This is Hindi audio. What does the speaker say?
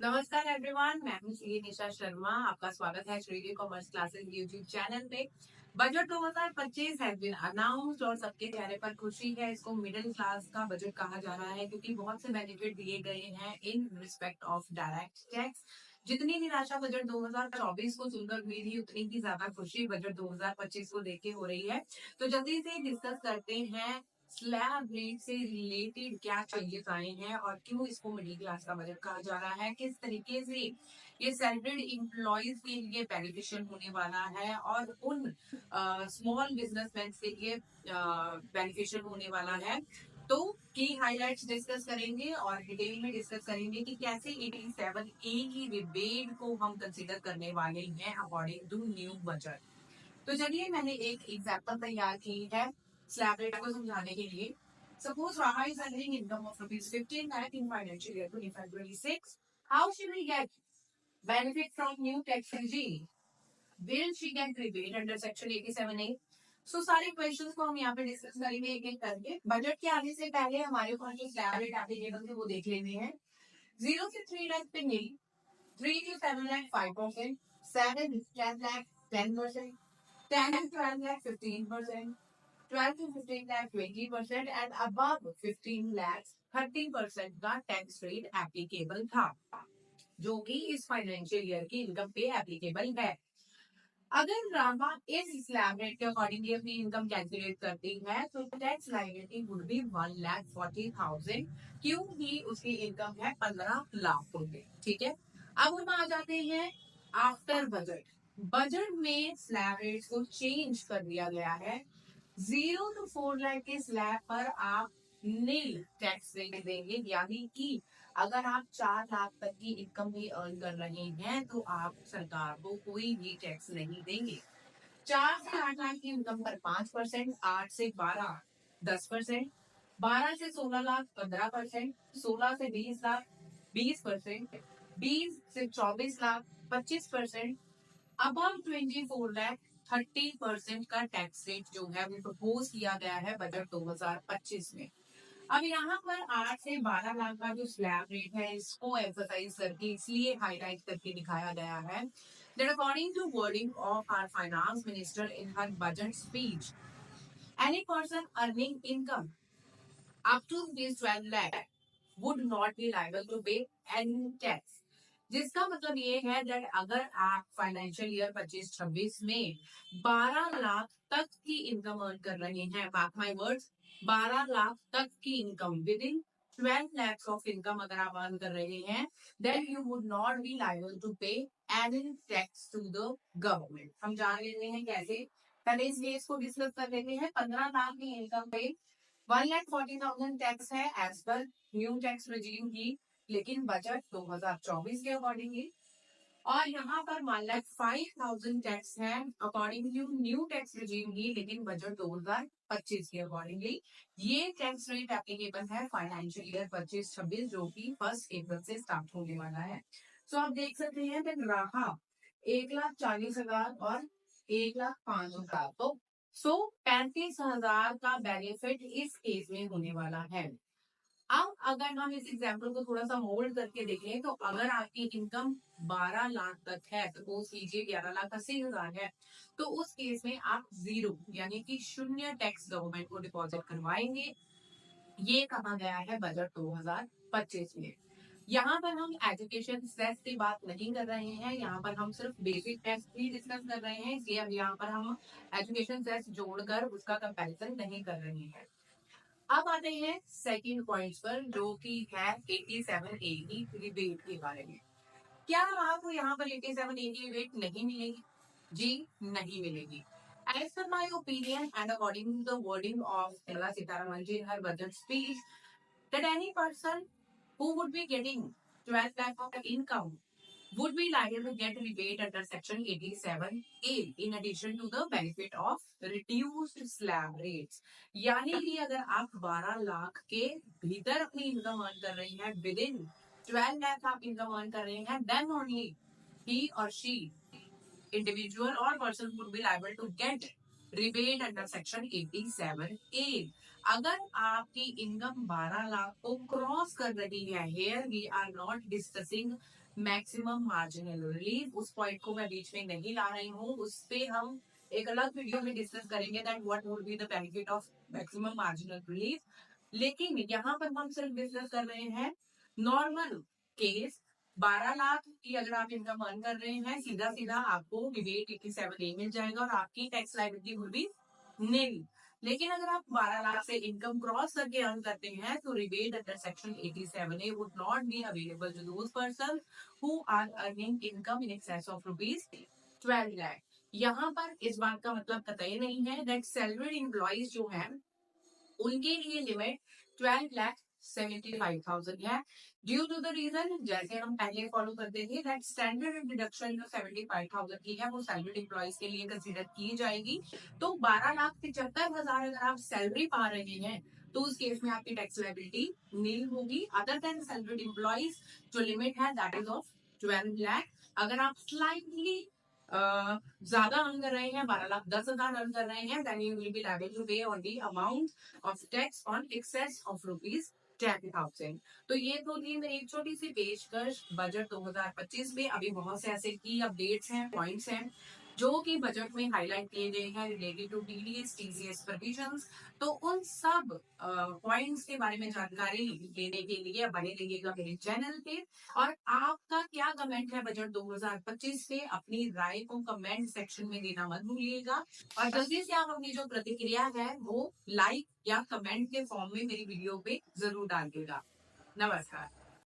नमस्कार एवरीवन, मैं हूं श्री निशा शर्मा। आपका स्वागत है Shri commerce classes YouTube channel पे। बजट 2025 हैज बीन अनाउंस्ड और सबके चेहरे पर खुशी है। इसको मिडिल क्लास का बजट कहा जा रहा है क्योंकि बहुत से बेनिफिट दिए गए हैं in respect of direct tax. जितनी निराशा बजट 2024 को सुनकर हुई थी, उतनी ही ज्यादा खुशी बजट 2025 को देख के हो रही है। तो जल्दी से डिस्कस करते हैं स्लैब रेट से रिलेटेड क्या चेंजेस आए हैं और क्यों इसको मिडिल क्लास का बजट कहा जा रहा है, किस तरीके से ये सैलरीड एम्प्लॉयज के लिए बेनिफिशियल होने वाला है और उन स्मॉल बिजनेसमैन के लिए बेनिफिशियल होने वाला है। तो की हाइलाइट्स डिस्कस करेंगे और डिटेल में डिस्कस करेंगे कि कैसे 87A की रिबेट को हम कंसीडर करने वाले हैं अकॉर्डिंग टू न्यू बजट। तो चलिए, मैंने एक एग्जाम्पल तैयार की है स्लैब रेट को समझाने के लिए। Suppose Raha is earning income of rupees 15 lakh in financial year 25-26. How should we get benefit from new tax regime? Will she get rebate under section 87A? सो सारे क्वेश्चंस को हम यहाँ पे डिस्कस करेंगे एक एक करके। बजट के आने से पहले हमारे पास जो स्लैब रेट एप्लीकेबल थे वो देख लेते हैं। 0 से 3 लाख पे नील, 3 to 7 lakh 5%, 7 to 10 lakh 10%, 10 to 12 lakh 15%, 12 to 15 lakh 20% and above 15 lakhs 30% का टैक्स रेट एप्लीकेबल था, जो कि इस फाइनेंशियल ईयर की इनकम पे एप्लीकेबल है। अगर रामा इस स्लैब रेट के अकॉर्डिंगली अपनी इनकम कैलकुलेट करती है तो टैक्स लायबिलिटी वुड बी 1,40,000, क्योंकि उसकी इनकम है 15 लाख रुपए। ठीक है, अब हम आ जाते हैं आफ्टर बजट। बजट में स्लैब रेट्स को चेंज कर दिया गया है। 0 to 4 लाख के स्लैब पर आप नील टैक्स रेट देंगे, यानी कि अगर आप 4 लाख तक की इनकम भी अर्न कर रहे हैं तो आप सरकार को कोई भी टैक्स नहीं देंगे। 4 से 8 लाख की इनकम पर 5%, 8 से 12 10%, 12 से 16 लाख 15%, 16 से 20 लाख 20%, 20 से 24 लाख 25%, अबव 24 लाख 30% का टैक्स रेट जो है वो प्रपोज किया गया है बजट 2025 में। अब यहाँ पर 8 से 12 लाख का जो स्लैब रेट है, इसको एम्फसाइज करके इसलिए हाईलाइट करके दिखाया गया है that according to wording of our finance minister in her budget speech, any person earning income up to rupees 12 lakh would not be liable to pay any tax. जिसका मतलब ये है that अगर आप फाइनेंशियल ईयर 25-26 में 12 लाख तक की इनकम अर्न कर रहे हैं, मार्क माय वर्ड्स, 12 लाख तक की income with in 12 lakhs of income अगर आप अर्न कर रहे हैं, then you would not be liable to pay any tax to the government. हम जान लेते हैं कैसे। पहले इस केस को डिस्कस कर लेते हैं। 15 लाख की इनकम पे 1,40,000 टैक्स है as per new tax regime की, लेकिन बजट 2024 के अकॉर्डिंगली। और यहाँ पर 1,05,000 टैक्स है according to new tax regime की, लेकिन बजट 2025 के अकॉर्डिंगली। ये टैक्स रेट एप्लीकेबल है फाइनेंशियल ईयर 25-26, जो कि 1 अप्रैल से स्टार्ट होने वाला है। सो आप देख सकते हैं कि राहा 1,40,000 और 1,05,000, तो 35,000 का बेनिफिट इस केस में होने वाला है। अब अगर हम इस एग्जाम्पल को थोड़ा सा मोल्ड करके देखें, तो अगर आपकी इनकम 12 लाख तक है, सपोज कीजिए 11,80,000 है, तो उस केस में आप जीरो यानी कि शून्य टैक्स गवर्नमेंट को डिपॉजिट करवाएंगे। ये कहा गया है बजट 2025 में। यहाँ पर हम एजुकेशन सेस की बात नहीं कर रहे हैं, यहाँ पर हम सिर्फ बेसिक टेस्ट ही डिस्कस कर रहे हैं, इसलिए अब यहाँ पर हम एजुकेशन सेस जोड़कर उसका कंपैरिजन नहीं कर रहे हैं। अब आते हैं सेकंड पॉइंट पर, जो कि है 87A की रिबेट के बारे में। क्या आपको यहाँ पर 87A की रिबेट नहीं मिलेगी? जी नहीं मिलेगी। As per my opinion and according to the wording of Nirmala Sitharaman ji in her budget speech, that any person who would be getting 12 lakh of income would be liable to get rebate under section 87A in addition to the benefit of reduced slab rates. यानी कि अगर आप 12 लाख के भीतर अपनी इनकम अर्न कर रही हैं, विद इन 12 लाख आप इनकम अर्न कर रहे हैं, then only he or she individual or person would be liable to get rebate under section 87A. अगर आपकी इनकम 12 लाख को क्रॉस कर रही है, here we are not discussing maximum marginal relief, उस पॉइंट को मैं बीच में नहीं ला रही हूँ, उस पे हम एक अलग वीडियो में डिस्कस करेंगे that what would be the benefit of maximum marginal relief. लेकिन यहाँ पर हम सिर्फ डिस्कस कर रहे हैं नॉर्मल केस। 12 लाख की अगर आप इनकम अर्न कर रहे हैं, सीधा सीधा आपको डिबेट 87A मिल जाएगा और आपकी tax liability will B Neil. लेकिन अगर आप 12 लाख से इनकम क्रॉस करके अर्न करते हैं तो rebate under section 87A would not be available to those person who are earning income in excess of rupees 12 lakh. यहाँ पर इस बात का मतलब कतई नहीं है दैट सैलरीड एम्प्लॉइज जो है उनके लिए लिमिट 12,75,000 है। ड्यू टू द रीजन, जैसे हम पहले फॉलो करते थे दैट स्टैंडर्ड डिडक्शन जो 75,000 की है वो सैलरीड एम्प्लॉइज के लिए कंसीडर की जाएगी। तो 12,75,000 अगर आप सैलरी पा रहे हैं तो उस केस में आपकी टैक्स लायबिलिटी नील होगी। अदर देन सैलरीड एम्प्लॉइज जो लिमिट है दैट इज ऑफ 12 लाख। अगर आप स्लाइटली ज्यादा अर्न कर रहे हैं, 12,10,000 अर्न कर रहे हैं, then you will be liable to pay on the amount of tax on excess of rupees 10,000। तो ये तो थी मेरी एक छोटी सी पेशकश बजट 2025 में। अभी बहुत से ऐसे की अपडेट्स हैं, पॉइंट्स हैं जो कि बजट में हाईलाइट किए गए हैं related to TDS TCS provisions. तो उन सब पॉइंट्स के बारे में जानकारी लेने के लिए बने रहिएगा मेरे चैनल पे। और आपका क्या कमेंट है बजट 2025 पे, अपनी राय को कमेंट सेक्शन में देना मत भूलिएगा। और जल्दी से आप अपनी जो प्रतिक्रिया है वो लाइक या कमेंट के फॉर्म में मेरी वीडियो पे जरूर डालिएगा। नमस्कार।